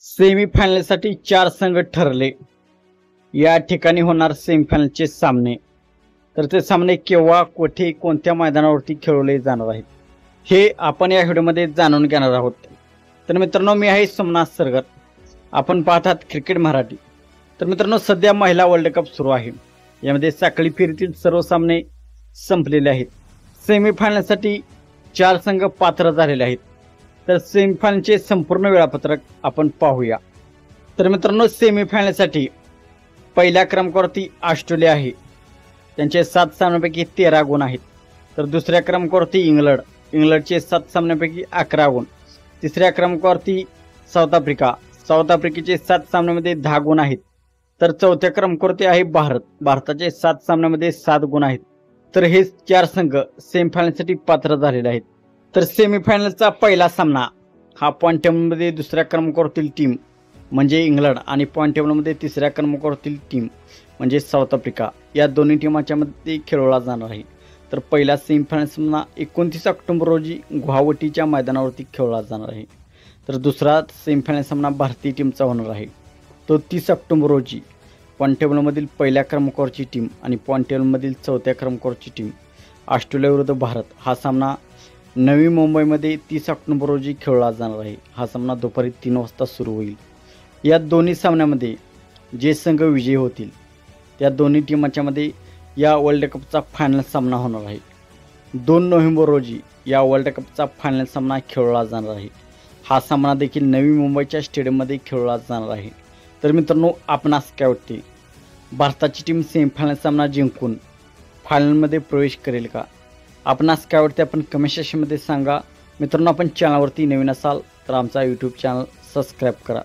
सेमीफायनलसाठी 4 संघ ठरले। या ठिकाणी होणार सेमीफायनलचे सामने। तर ते सामने केव्हा, कुठे, कोणत्या मैदानावरती खेळवले जाणार आहेत हे आपण या व्हिडिओमध्ये जाणून घेणार आहोत। तर मित्रांनो, मी आहे सोमनाथ सरगर, आपण पाहतात क्रिकेट मराठी। तर मित्रांनो, सध्या महिला वर्ल्ड कप सुरू आहे। यामध्ये साखळी फेरीतील सर्व सामने संपलेले आहेत। सेमीफायनलसाठी 4 संघ पात्र झालेले आहेत। तर सेमीफायनलचे संपूर्ण वेळापत्रक आपण पाहूया। तर मित्रांनो, सेमीफायनलसाठी पहिल्या क्रमांकावरती ऑस्ट्रेलिया आहे, त्यांचे 7 सामन्यांपैकी 13 गुण आहेत। तर दुसऱ्या क्रमांकावरती इंग्लंडचे 7 सामन्यांपैकी 11 गुण। तिसऱ्या क्रमांकावरती साऊथ आफ्रिकेचे 7 सामन्यांमध्ये 10 गुण आहेत। तर चौथ्या क्रमांकावरती आहे भारताचे 7 सामन्यांमध्ये 7 गुण आहेत। तर हे 4 संघ सेमीफायनलसाठी पात्र झालेले आहेत। तर सेमीफायनलचा पहिला सामना हा पॉईंट टेबलमध्ये दुसऱ्या क्रमांकावरतील टीम म्हणजे इंग्लंड आणि पॉईंट टेबलमध्ये तिसऱ्या क्रमांकावरतील टीम म्हणजे साऊथ आफ्रिका या दोन्ही टीमांच्या मध्ये खेळवला जाणार आहे। तर पहिला सेमीफायनल सामना 29 ऑक्टोबर रोजी गुवाहाटीच्या मैदानावरती खेळवला जाणार आहे। तर दुसरा सेमीफायनल सामना भारतीय टीमचा होणार आहे, तो 30 ऑक्टोबर रोजी पॉईंट टेबलमधील पहिल्या क्रमांकावरची टीम आणि पॉईंट टेबलमधील चौथ्या क्रमांकावरची टीम ऑस्ट्रेलिया विरुद्ध भारत हा सामना नवी मुंबईमध्ये 30 ऑक्टोबर रोजी खेळवला जाणार आहे। हा सामना दुपारी 3 वाजता सुरू होईल। या दोन्ही सामन्यामध्ये जे संघ विजयी होतील त्या दोन्ही टीमांच्यामध्ये या वर्ल्ड कपचा फायनल सामना होणार आहे। 2 नोव्हेंबर रोजी या वर्ल्ड कपचा फायनल सामना खेळवला जाणार आहे। हा सामना देखील नवी मुंबईच्या स्टेडियममध्ये खेळवला जाणार आहे। तर मित्रांनो, आपणास काय वाटते, भारताची टीम सेमीफायनल सामना जिंकून फायनलमध्ये प्रवेश करेल का? आपणास काय वाटते आपण कमेंट सेक्शनमध्ये सांगा। मित्रांनो, आपण चॅनलवरती नवीन असाल तर आमचा यूट्यूब चॅनल सबस्क्राईब करा।